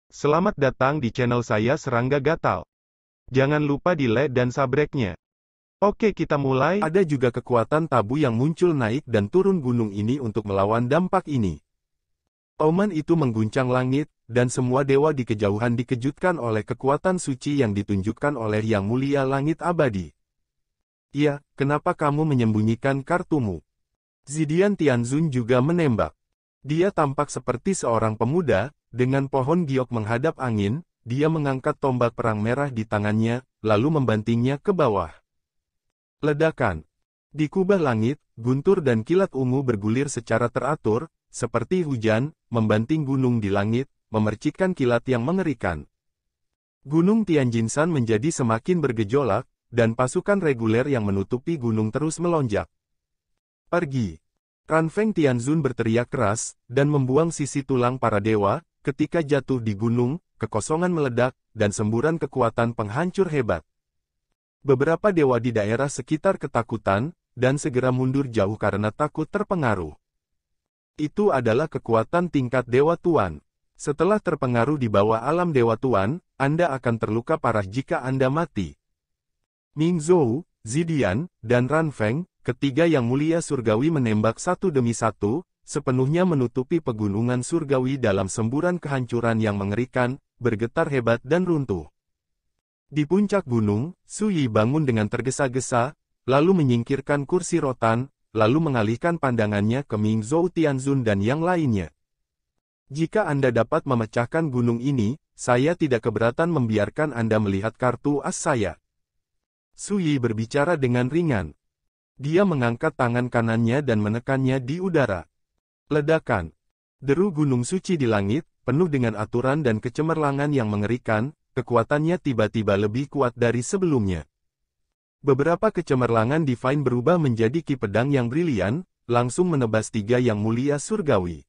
Selamat datang di channel saya Serangga Gatal. Jangan lupa di like dan subscribe-nya. Oke, kita mulai. Ada juga kekuatan tabu yang muncul naik dan turun gunung ini untuk melawan dampak ini. Oman itu mengguncang langit, dan semua dewa di kejauhan dikejutkan oleh kekuatan suci yang ditunjukkan oleh Yang Mulia Langit Abadi. Ya, kenapa kamu menyembunyikan kartumu? Zidian Tianzun juga menembak. Dia tampak seperti seorang pemuda, dengan pohon giok menghadap angin, dia mengangkat tombak perang merah di tangannya, lalu membantingnya ke bawah. Ledakan. Di kubah langit, guntur dan kilat ungu bergulir secara teratur, seperti hujan, membanting gunung di langit, memercikkan kilat yang mengerikan. Gunung Tianjinsan menjadi semakin bergejolak, dan pasukan reguler yang menutupi gunung terus melonjak. Pergi. Ranfeng Tianzun berteriak keras, dan membuang sisi tulang para dewa, ketika jatuh di gunung, kekosongan meledak, dan semburan kekuatan penghancur hebat. Beberapa dewa di daerah sekitar ketakutan, dan segera mundur jauh karena takut terpengaruh. Itu adalah kekuatan tingkat Dewa Tuan. Setelah terpengaruh di bawah alam Dewa Tuan, Anda akan terluka parah jika Anda mati. Ming Zhou, Zidian, dan Ranfeng, ketiga yang mulia surgawi menembak satu demi satu, sepenuhnya menutupi pegunungan surgawi dalam semburan kehancuran yang mengerikan, bergetar hebat dan runtuh. Di puncak gunung, Su Yi bangun dengan tergesa-gesa, lalu menyingkirkan kursi rotan, lalu mengalihkan pandangannya ke Ming Zhou Tianzun dan yang lainnya. Jika Anda dapat memecahkan gunung ini, saya tidak keberatan membiarkan Anda melihat kartu as saya. Su Yi berbicara dengan ringan. Dia mengangkat tangan kanannya dan menekannya di udara. Ledakan. Deru gunung suci di langit, penuh dengan aturan dan kecemerlangan yang mengerikan, kekuatannya tiba-tiba lebih kuat dari sebelumnya. Beberapa kecemerlangan divine berubah menjadi ki pedang yang brilian, langsung menebas tiga yang mulia surgawi.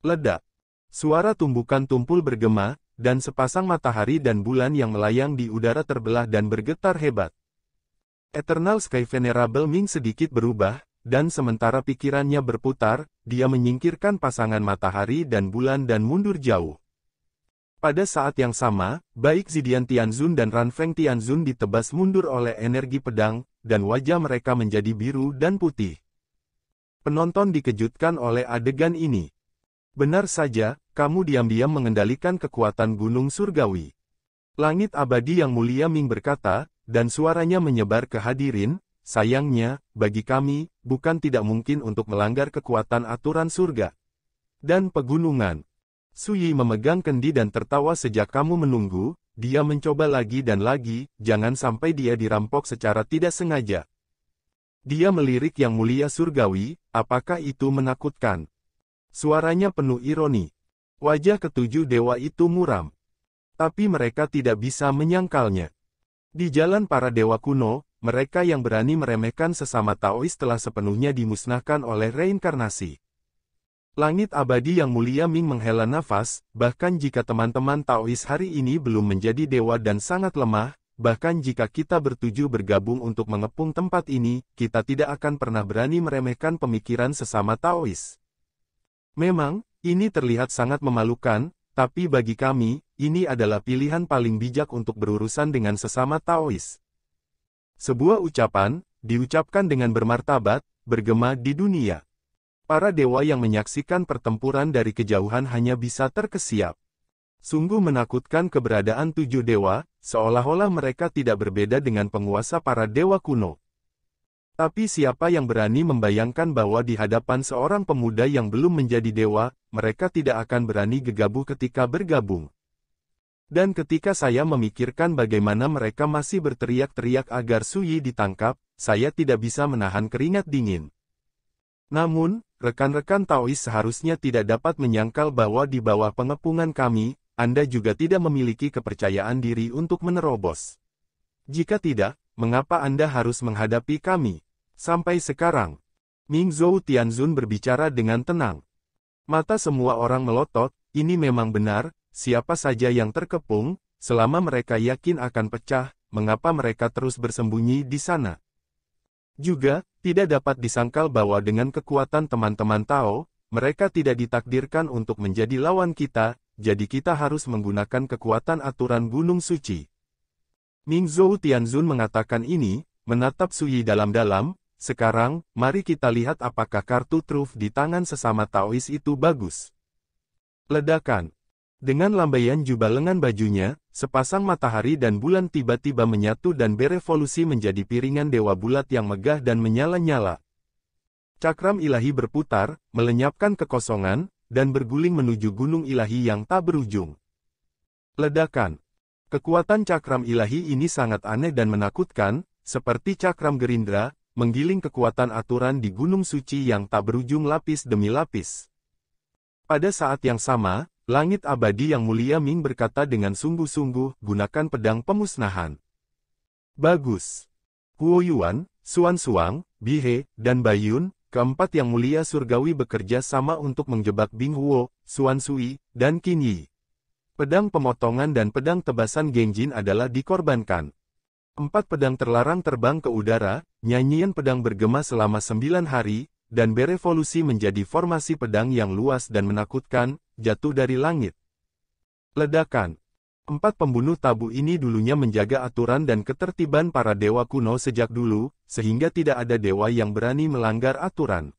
Ledak. Suara tumbukan tumpul bergema, dan sepasang matahari dan bulan yang melayang di udara terbelah dan bergetar hebat. Eternal Sky Venerable Ming sedikit berubah, dan sementara pikirannya berputar, dia menyingkirkan pasangan matahari dan bulan dan mundur jauh. Pada saat yang sama, baik Zidian Tianzun dan Ranfeng Tianzun ditebas mundur oleh energi pedang, dan wajah mereka menjadi biru dan putih. Penonton dikejutkan oleh adegan ini. Benar saja, kamu diam-diam mengendalikan kekuatan gunung surgawi. Langit abadi yang mulia Ming berkata, dan suaranya menyebar ke hadirin, sayangnya, bagi kami, bukan tidak mungkin untuk melanggar kekuatan aturan surga dan pegunungan. Su Yi memegang kendi dan tertawa sejak kamu menunggu, dia mencoba lagi dan lagi, jangan sampai dia dirampok secara tidak sengaja. Dia melirik yang mulia surgawi, apakah itu menakutkan? Suaranya penuh ironi. Wajah ketujuh dewa itu muram. Tapi mereka tidak bisa menyangkalnya. Di jalan para dewa kuno, mereka yang berani meremehkan sesama Taois telah sepenuhnya dimusnahkan oleh reinkarnasi. Langit abadi yang mulia Ming menghela nafas, bahkan jika teman-teman Taois hari ini belum menjadi dewa dan sangat lemah, bahkan jika kita bertuju bergabung untuk mengepung tempat ini, kita tidak akan pernah berani meremehkan pemikiran sesama Taois. Memang, ini terlihat sangat memalukan, tapi bagi kami, ini adalah pilihan paling bijak untuk berurusan dengan sesama Taois. Sebuah ucapan, diucapkan dengan bermartabat, bergema di dunia. Para dewa yang menyaksikan pertempuran dari kejauhan hanya bisa terkesiap. Sungguh menakutkan keberadaan tujuh dewa, seolah-olah mereka tidak berbeda dengan penguasa para dewa kuno. Tapi siapa yang berani membayangkan bahwa di hadapan seorang pemuda yang belum menjadi dewa, mereka tidak akan berani gegabah ketika bergabung. Dan ketika saya memikirkan bagaimana mereka masih berteriak-teriak agar Su Yi ditangkap, saya tidak bisa menahan keringat dingin. Namun, rekan-rekan Taois seharusnya tidak dapat menyangkal bahwa di bawah pengepungan kami, Anda juga tidak memiliki kepercayaan diri untuk menerobos. Jika tidak, mengapa Anda harus menghadapi kami? Sampai sekarang, Ming Zhou Tianzun berbicara dengan tenang. Mata semua orang melotot, ini memang benar, siapa saja yang terkepung, selama mereka yakin akan pecah, mengapa mereka terus bersembunyi di sana? Juga, tidak dapat disangkal bahwa dengan kekuatan teman-teman Tao, mereka tidak ditakdirkan untuk menjadi lawan kita, jadi kita harus menggunakan kekuatan aturan Gunung Suci. Ming Zhou Tianzun mengatakan ini, menatap Suyi dalam-dalam. Sekarang, mari kita lihat apakah kartu truf di tangan sesama Taois itu bagus. Ledakan. Dengan lambaian jubah lengan bajunya, sepasang matahari dan bulan tiba-tiba menyatu dan berevolusi menjadi piringan dewa bulat yang megah dan menyala-nyala. Cakram ilahi berputar, melenyapkan kekosongan, dan berguling menuju gunung ilahi yang tak berujung. Ledakan. Kekuatan cakram ilahi ini sangat aneh dan menakutkan, seperti cakram gerindra, menggiling kekuatan aturan di gunung suci yang tak berujung lapis demi lapis. Pada saat yang sama, langit abadi yang mulia Ming berkata dengan sungguh-sungguh, gunakan pedang pemusnahan. Bagus. Huo Yuan, Xuan Suang, Bihe, dan Bayun, keempat yang mulia surgawi bekerja sama untuk menjebak Bing Huo, Xuan Sui, dan Qin Yi. Pedang pemotongan dan pedang tebasan Gengjin adalah dikorbankan. 4 pedang terlarang terbang ke udara, nyanyian pedang bergema selama 9 hari, dan berevolusi menjadi formasi pedang yang luas dan menakutkan, jatuh dari langit. Ledakan. 4 pembunuh tabu ini dulunya menjaga aturan dan ketertiban para dewa kuno sejak dulu, sehingga tidak ada dewa yang berani melanggar aturan.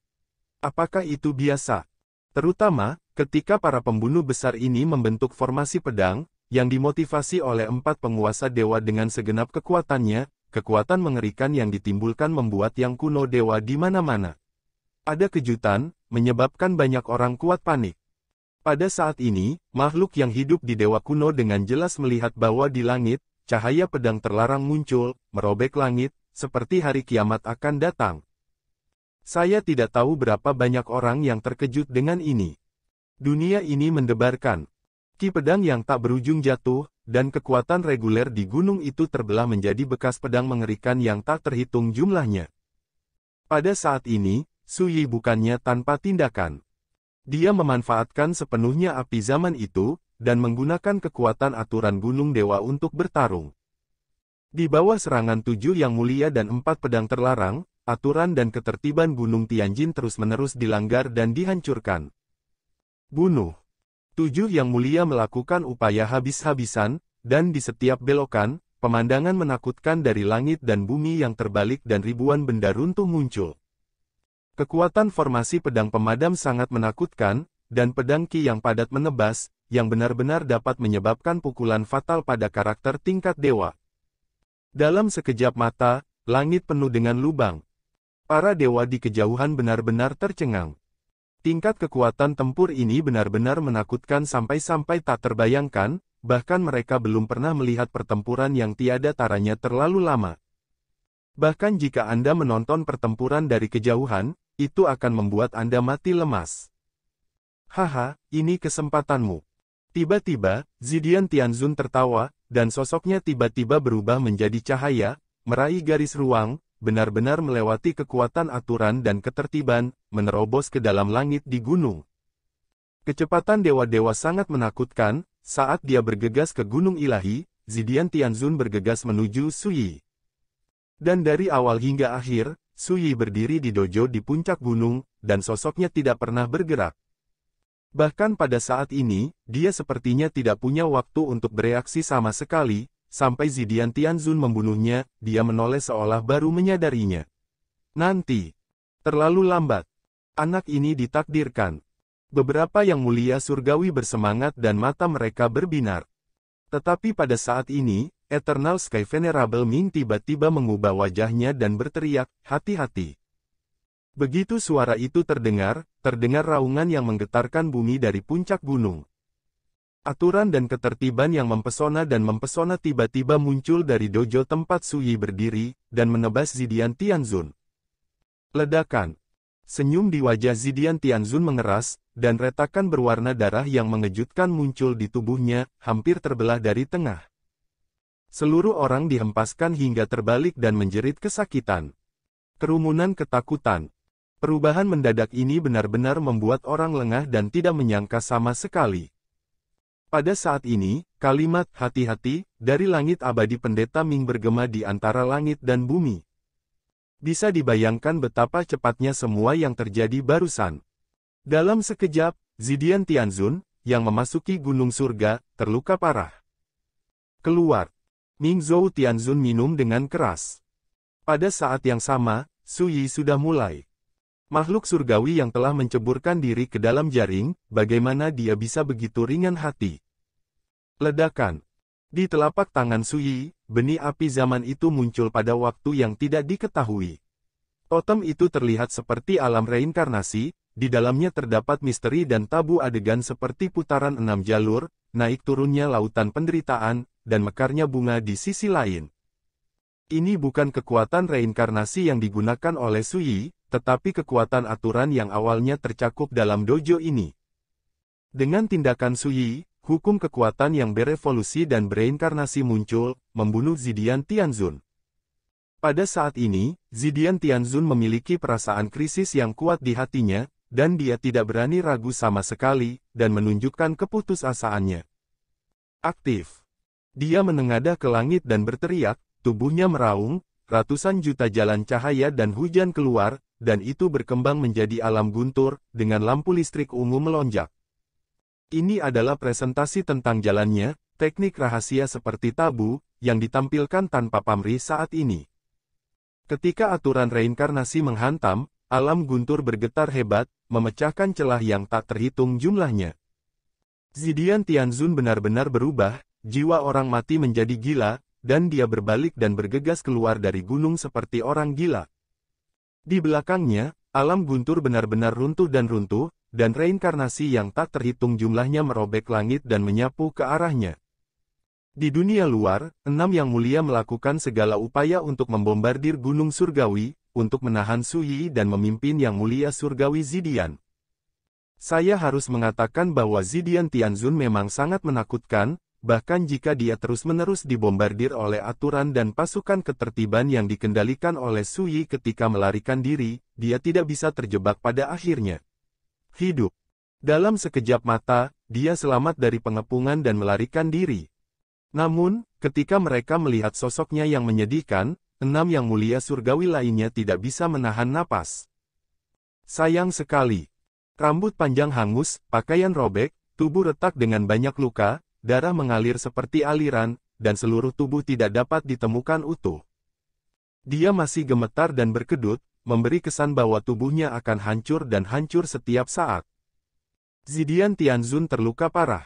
Apakah itu biasa? Terutama, ketika para pembunuh besar ini membentuk formasi pedang, yang dimotivasi oleh 4 penguasa dewa dengan segenap kekuatannya, kekuatan mengerikan yang ditimbulkan membuat yang kuno dewa di mana-mana. Ada kejutan, menyebabkan banyak orang kuat panik. Pada saat ini, makhluk yang hidup di dewa kuno dengan jelas melihat bahwa di langit, cahaya pedang terlarang muncul, merobek langit, seperti hari kiamat akan datang. Saya tidak tahu berapa banyak orang yang terkejut dengan ini. Dunia ini mendebarkan. Ki pedang yang tak berujung jatuh, dan kekuatan reguler di gunung itu terbelah menjadi bekas pedang mengerikan yang tak terhitung jumlahnya. Pada saat ini, Suyi bukannya tanpa tindakan. Dia memanfaatkan sepenuhnya api zaman itu, dan menggunakan kekuatan aturan gunung dewa untuk bertarung. Di bawah serangan 7 yang mulia dan 4 pedang terlarang, aturan dan ketertiban gunung Tianjin terus-menerus dilanggar dan dihancurkan. Bunuh. 7 yang mulia melakukan upaya habis-habisan, dan di setiap belokan, pemandangan menakutkan dari langit dan bumi yang terbalik dan ribuan benda runtuh muncul. Kekuatan formasi pedang pemadam sangat menakutkan, dan pedang Qi yang padat menebas, yang benar-benar dapat menyebabkan pukulan fatal pada karakter tingkat dewa. Dalam sekejap mata, langit penuh dengan lubang. Para dewa di kejauhan benar-benar tercengang. Tingkat kekuatan tempur ini benar-benar menakutkan sampai-sampai tak terbayangkan, bahkan mereka belum pernah melihat pertempuran yang tiada taranya terlalu lama. Bahkan jika Anda menonton pertempuran dari kejauhan, itu akan membuat Anda mati lemas. Haha, ini kesempatanmu. Tiba-tiba, Zidian Tianzun tertawa, dan sosoknya tiba-tiba berubah menjadi cahaya, meraih garis ruang, benar-benar melewati kekuatan aturan dan ketertiban, menerobos ke dalam langit di gunung. Kecepatan dewa-dewa sangat menakutkan, saat dia bergegas ke gunung ilahi, Zidian Tianzun bergegas menuju Suyi. Dan dari awal hingga akhir, Suyi berdiri di dojo di puncak gunung, dan sosoknya tidak pernah bergerak. Bahkan pada saat ini, dia sepertinya tidak punya waktu untuk bereaksi sama sekali, sampai Zidian Tianzun membunuhnya, dia menoleh seolah baru menyadarinya. Nanti. Terlalu lambat. Anak ini ditakdirkan. Beberapa yang mulia surgawi bersemangat dan mata mereka berbinar. Tetapi pada saat ini, Eternal Sky Venerable Ming tiba-tiba mengubah wajahnya dan berteriak, hati-hati. Begitu suara itu terdengar raungan yang menggetarkan bumi dari puncak gunung. Aturan dan ketertiban yang mempesona tiba-tiba muncul dari dojo tempat Suyi berdiri, dan menebas Zidian Tianzun. Ledakan. Senyum di wajah Zidian Tianzun mengeras, dan retakan berwarna darah yang mengejutkan muncul di tubuhnya, hampir terbelah dari tengah. Seluruh orang dihempaskan hingga terbalik dan menjerit kesakitan. Kerumunan ketakutan. Perubahan mendadak ini benar-benar membuat orang lengah dan tidak menyangka sama sekali. Pada saat ini, kalimat hati-hati dari langit abadi pendeta Ming bergema di antara langit dan bumi. Bisa dibayangkan betapa cepatnya semua yang terjadi barusan. Dalam sekejap, Zidian Tianzun, yang memasuki gunung surga, terluka parah. Keluar. Ming Zhou Tianzun minum dengan keras. Pada saat yang sama, Su Yi sudah mulai. Makhluk surgawi yang telah menceburkan diri ke dalam jaring, bagaimana dia bisa begitu ringan hati? Ledakan. Di telapak tangan Su Yi, benih api zaman itu muncul pada waktu yang tidak diketahui. Totem itu terlihat seperti alam reinkarnasi, di dalamnya terdapat misteri dan tabu adegan seperti putaran 6 jalur, naik turunnya lautan penderitaan, dan mekarnya bunga di sisi lain. Ini bukan kekuatan reinkarnasi yang digunakan oleh Su Yi, tetapi kekuatan aturan yang awalnya tercakup dalam dojo ini. Dengan tindakan Su Yi, hukum kekuatan yang berevolusi dan bereinkarnasi muncul, membunuh Zidian Tianzun. Pada saat ini, Zidian Tianzun memiliki perasaan krisis yang kuat di hatinya, dan dia tidak berani ragu sama sekali, dan menunjukkan keputusasaannya. Aktif. Dia menengadah ke langit dan berteriak, tubuhnya meraung, ratusan juta jalan cahaya dan hujan keluar, dan itu berkembang menjadi alam guntur, dengan lampu listrik ungu melonjak. Ini adalah presentasi tentang jalannya, teknik rahasia seperti tabu, yang ditampilkan tanpa pamrih saat ini. Ketika aturan reinkarnasi menghantam, alam guntur bergetar hebat, memecahkan celah yang tak terhitung jumlahnya. Zidian Tianzun benar-benar berubah, jiwa orang mati menjadi gila, dan dia berbalik dan bergegas keluar dari gunung seperti orang gila. Di belakangnya, alam guntur benar-benar runtuh, dan reinkarnasi yang tak terhitung jumlahnya merobek langit dan menyapu ke arahnya. Di dunia luar, 6 yang mulia melakukan segala upaya untuk membombardir gunung surgawi, untuk menahan Su Yi dan memimpin yang mulia surgawi Zidian. Saya harus mengatakan bahwa Zidian Tianzun memang sangat menakutkan, bahkan jika dia terus-menerus dibombardir oleh aturan dan pasukan ketertiban yang dikendalikan oleh Su Yi ketika melarikan diri, dia tidak bisa terjebak pada akhirnya. Hidup. Dalam sekejap mata, dia selamat dari pengepungan dan melarikan diri. Namun, ketika mereka melihat sosoknya yang menyedihkan, 6 yang mulia surgawi lainnya tidak bisa menahan napas. Sayang sekali. Rambut panjang hangus, pakaian robek, tubuh retak dengan banyak luka, darah mengalir seperti aliran, dan seluruh tubuh tidak dapat ditemukan utuh. Dia masih gemetar dan berkedut, memberi kesan bahwa tubuhnya akan hancur dan hancur setiap saat. Zidian Tianzun terluka parah.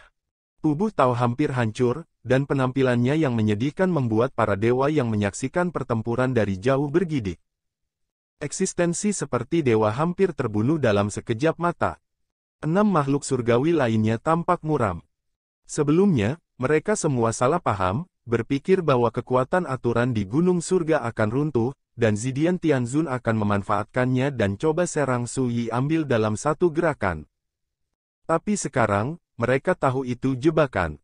Tubuh Tao hampir hancur, dan penampilannya yang menyedihkan membuat para dewa yang menyaksikan pertempuran dari jauh bergidik. Eksistensi seperti dewa hampir terbunuh dalam sekejap mata. 6 makhluk surgawi lainnya tampak muram. Sebelumnya, mereka semua salah paham, berpikir bahwa kekuatan aturan di gunung surga akan runtuh, dan Zidian Tianzun akan memanfaatkannya dan coba serang Su Yi ambil dalam satu gerakan. Tapi sekarang, mereka tahu itu jebakan.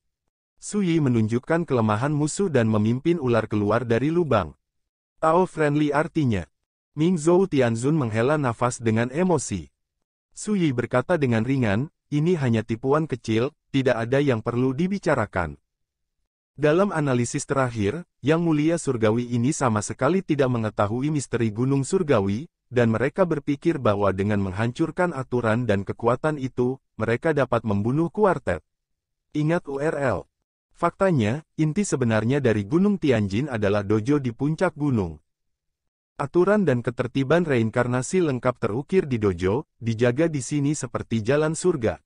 Su Yi menunjukkan kelemahan musuh dan memimpin ular keluar dari lubang. Tao friendly artinya. Ming Zhou Tianzun menghela nafas dengan emosi. Su Yi berkata dengan ringan, ini hanya tipuan kecil, tidak ada yang perlu dibicarakan. Dalam analisis terakhir, Yang Mulia Surgawi ini sama sekali tidak mengetahui misteri Gunung Surgawi, dan mereka berpikir bahwa dengan menghancurkan aturan dan kekuatan itu, mereka dapat membunuh kuartet. Ingat URL. Faktanya, inti sebenarnya dari Gunung Tianjin adalah dojo di puncak gunung. Aturan dan ketertiban reinkarnasi lengkap terukir di dojo, dijaga di sini seperti jalan surga.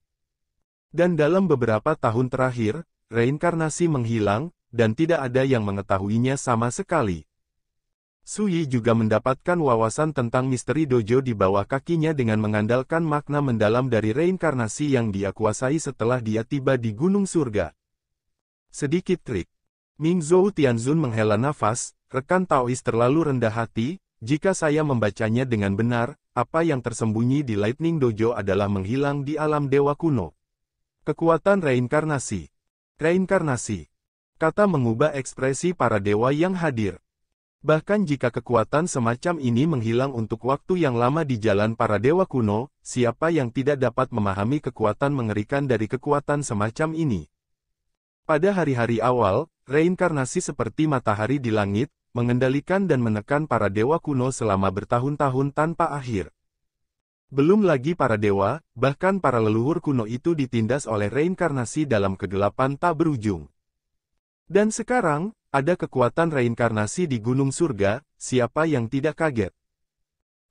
Dan dalam beberapa tahun terakhir, reinkarnasi menghilang, dan tidak ada yang mengetahuinya sama sekali. Su Yi juga mendapatkan wawasan tentang misteri dojo di bawah kakinya dengan mengandalkan makna mendalam dari reinkarnasi yang dia kuasai setelah dia tiba di Gunung Surga. Sedikit trik. Ming Zhou Tianzun menghela nafas, rekan Taois terlalu rendah hati, jika saya membacanya dengan benar, apa yang tersembunyi di Lightning Dojo adalah menghilang di alam dewa kuno. Kekuatan reinkarnasi. Reinkarnasi. Kata mengubah ekspresi para dewa yang hadir. Bahkan jika kekuatan semacam ini menghilang untuk waktu yang lama di jalan para dewa kuno, siapa yang tidak dapat memahami kekuatan mengerikan dari kekuatan semacam ini? Pada hari-hari awal, reinkarnasi seperti matahari di langit, mengendalikan dan menekan para dewa kuno selama bertahun-tahun tanpa akhir. Belum lagi para dewa, bahkan para leluhur kuno itu ditindas oleh reinkarnasi dalam kegelapan tak berujung. Dan sekarang, ada kekuatan reinkarnasi di Gunung Surga, siapa yang tidak kaget?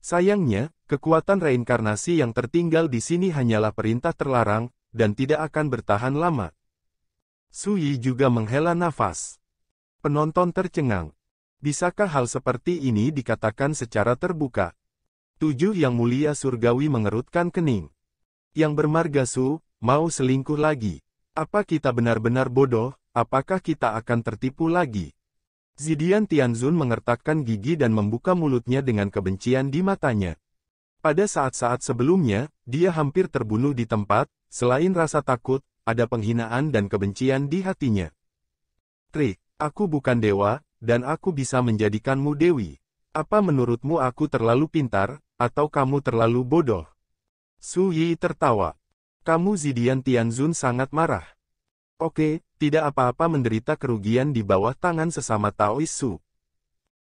Sayangnya, kekuatan reinkarnasi yang tertinggal di sini hanyalah perintah terlarang, dan tidak akan bertahan lama. Su Yi juga menghela nafas. Penonton tercengang. Bisakah hal seperti ini dikatakan secara terbuka? 7 Yang Mulia Surgawi mengerutkan kening. Yang bermarga Su, mau selingkuh lagi. Apa kita benar-benar bodoh, apakah kita akan tertipu lagi? Zidian Tianzun mengertakkan gigi dan membuka mulutnya dengan kebencian di matanya. Pada saat-saat sebelumnya, dia hampir terbunuh di tempat, selain rasa takut, ada penghinaan dan kebencian di hatinya. Trik, aku bukan dewa, dan aku bisa menjadikanmu dewi. Apa menurutmu aku terlalu pintar, atau kamu terlalu bodoh? Su Yi tertawa. Kamu Zidian Tianzun sangat marah. Oke, tidak apa-apa menderita kerugian di bawah tangan sesama Taois Su.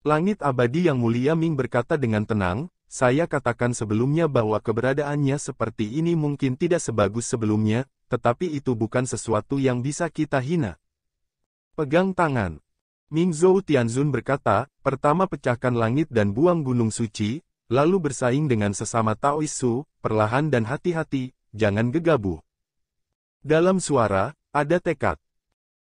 Langit Abadi Yang Mulia Ming berkata dengan tenang, saya katakan sebelumnya bahwa keberadaannya seperti ini mungkin tidak sebagus sebelumnya, tetapi itu bukan sesuatu yang bisa kita hina. Pegang tangan. Ming Zhou Tianzun berkata, pertama pecahkan langit dan buang gunung suci, lalu bersaing dengan sesama Taois Su, perlahan dan hati-hati, jangan gegabah. Dalam suara, ada tekad.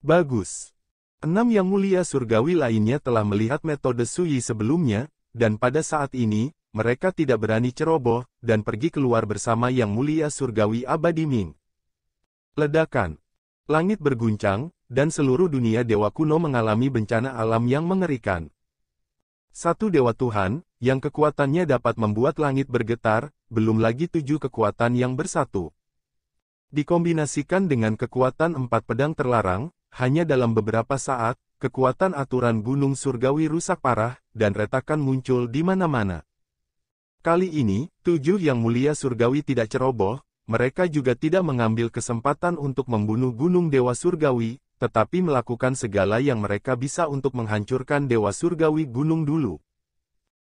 Bagus. 6 Yang Mulia Surgawi lainnya telah melihat metode Su Yi sebelumnya, dan pada saat ini, mereka tidak berani ceroboh, dan pergi keluar bersama Yang Mulia Surgawi Abadi Ming. Ledakan. Langit berguncang, dan seluruh dunia dewa kuno mengalami bencana alam yang mengerikan. Satu dewa Tuhan, yang kekuatannya dapat membuat langit bergetar, belum lagi 7 kekuatan yang bersatu. Dikombinasikan dengan kekuatan 4 pedang terlarang, hanya dalam beberapa saat, kekuatan aturan Gunung Surgawi rusak parah, dan retakan muncul di mana-mana. Kali ini, 7 Yang Mulia Surgawi tidak ceroboh, mereka juga tidak mengambil kesempatan untuk membunuh Gunung Dewa Surgawi, tetapi melakukan segala yang mereka bisa untuk menghancurkan Dewa Surgawi Gunung dulu.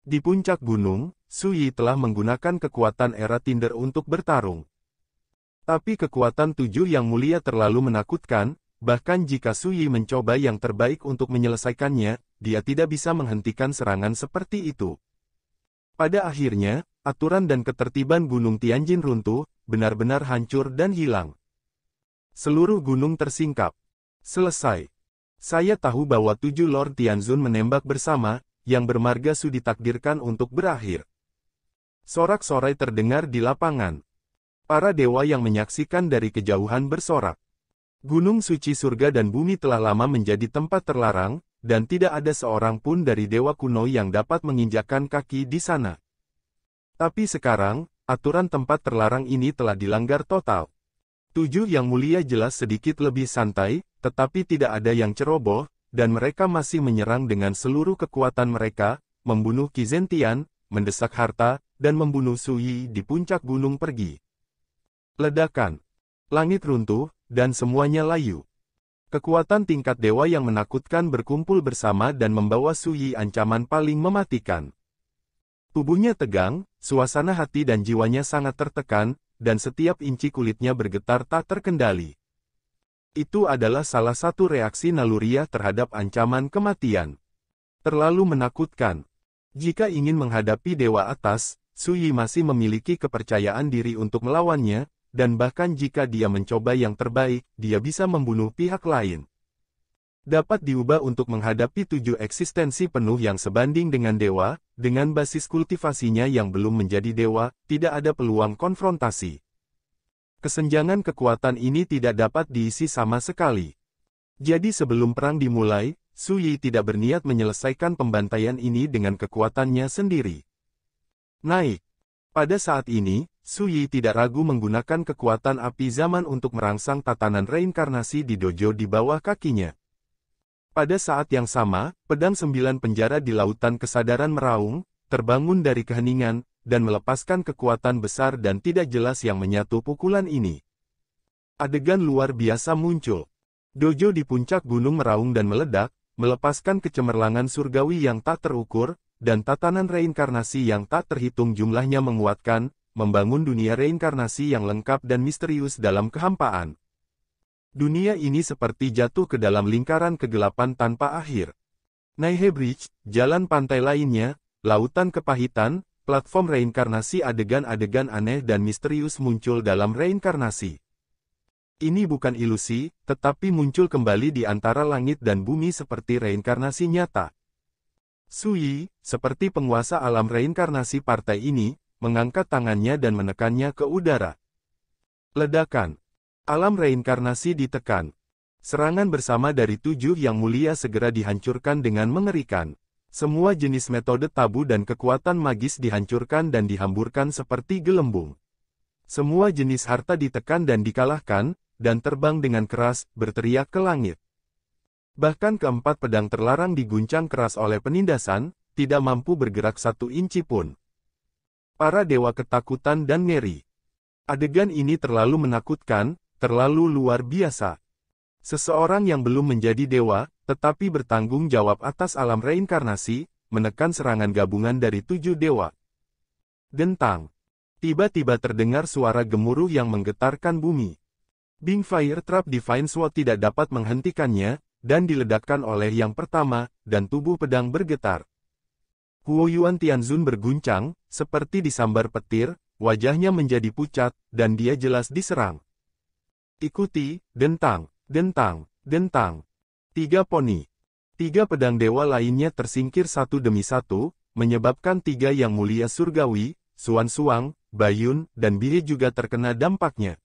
Di puncak gunung, Su Yi telah menggunakan kekuatan era Tinder untuk bertarung. Tapi kekuatan 7 Yang Mulia terlalu menakutkan, bahkan jika Su Yi mencoba yang terbaik untuk menyelesaikannya, dia tidak bisa menghentikan serangan seperti itu. Pada akhirnya, aturan dan ketertiban Gunung Tianjin runtuh, benar-benar hancur dan hilang. Seluruh gunung tersingkap. Selesai. Saya tahu bahwa 7 Lord Tianzun menembak bersama, yang bermarga Su ditakdirkan untuk berakhir. Sorak-sorai terdengar di lapangan. Para dewa yang menyaksikan dari kejauhan bersorak. Gunung suci surga dan bumi telah lama menjadi tempat terlarang, dan tidak ada seorang pun dari dewa kuno yang dapat menginjakkan kaki di sana. Tapi sekarang, aturan tempat terlarang ini telah dilanggar total. 7 Yang Mulia jelas sedikit lebih santai, tetapi tidak ada yang ceroboh, dan mereka masih menyerang dengan seluruh kekuatan mereka, membunuh Qi Zentian, mendesak harta, dan membunuh Su Yi di puncak gunung pergi. Ledakan. Langit runtuh, dan semuanya layu. Kekuatan tingkat dewa yang menakutkan berkumpul bersama dan membawa Su Yi ancaman paling mematikan. Tubuhnya tegang, suasana hati dan jiwanya sangat tertekan, dan setiap inci kulitnya bergetar tak terkendali. Itu adalah salah satu reaksi naluriah terhadap ancaman kematian. Terlalu menakutkan. Jika ingin menghadapi dewa atas, Su Yi masih memiliki kepercayaan diri untuk melawannya, dan bahkan jika dia mencoba yang terbaik, dia bisa membunuh pihak lain. Dapat diubah untuk menghadapi 7 eksistensi penuh yang sebanding dengan dewa, dengan basis kultivasinya yang belum menjadi dewa, tidak ada peluang konfrontasi. Kesenjangan kekuatan ini tidak dapat diisi sama sekali. Jadi sebelum perang dimulai, Su Yi tidak berniat menyelesaikan pembantaian ini dengan kekuatannya sendiri. Naik. Pada saat ini, Su Yi tidak ragu menggunakan kekuatan api zaman untuk merangsang tatanan reinkarnasi di dojo di bawah kakinya. Pada saat yang sama, pedang 9 penjara di lautan kesadaran meraung, terbangun dari keheningan, dan melepaskan kekuatan besar dan tidak jelas yang menyatu pukulan ini. Adegan luar biasa muncul. Dojo di puncak gunung meraung dan meledak, melepaskan kecemerlangan surgawi yang tak terukur, dan tatanan reinkarnasi yang tak terhitung jumlahnya menguatkan, membangun dunia reinkarnasi yang lengkap dan misterius dalam kehampaan. Dunia ini seperti jatuh ke dalam lingkaran kegelapan tanpa akhir. Naihe Bridge, jalan pantai lainnya, lautan kepahitan, platform reinkarnasi, adegan-adegan aneh dan misterius muncul dalam reinkarnasi. Ini bukan ilusi, tetapi muncul kembali di antara langit dan bumi seperti reinkarnasi nyata. Suyi, seperti penguasa alam reinkarnasi partai ini, mengangkat tangannya dan menekannya ke udara. Ledakan. Alam reinkarnasi ditekan. Serangan bersama dari 7 yang mulia segera dihancurkan dengan mengerikan. Semua jenis metode tabu dan kekuatan magis dihancurkan dan dihamburkan seperti gelembung. Semua jenis harta ditekan dan dikalahkan, dan terbang dengan keras, berteriak ke langit. Bahkan keempat pedang terlarang diguncang keras oleh penindasan, tidak mampu bergerak 1 inci pun. Para dewa ketakutan dan ngeri. Adegan ini terlalu menakutkan, terlalu luar biasa. Seseorang yang belum menjadi dewa, tetapi bertanggung jawab atas alam reinkarnasi, menekan serangan gabungan dari 7 dewa. Gentang. Tiba-tiba terdengar suara gemuruh yang menggetarkan bumi. Bing Fire Trap Divine Sword tidak dapat menghentikannya, dan diledakkan oleh yang pertama, dan tubuh pedang bergetar. Huo Yuan Tianzun berguncang, seperti disambar petir, wajahnya menjadi pucat, dan dia jelas diserang. Ikuti, dentang, dentang, dentang. 3 poni. 3 pedang dewa lainnya tersingkir satu demi satu, menyebabkan 3 yang mulia surgawi, Suan Suang, Bayun, dan Bihe juga terkena dampaknya.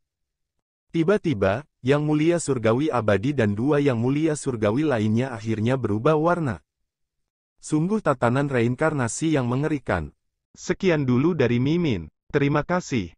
Tiba-tiba, yang mulia surgawi abadi dan 2 yang mulia surgawi lainnya akhirnya berubah warna. Sungguh tatanan reinkarnasi yang mengerikan. Sekian dulu dari Mimin. Terima kasih.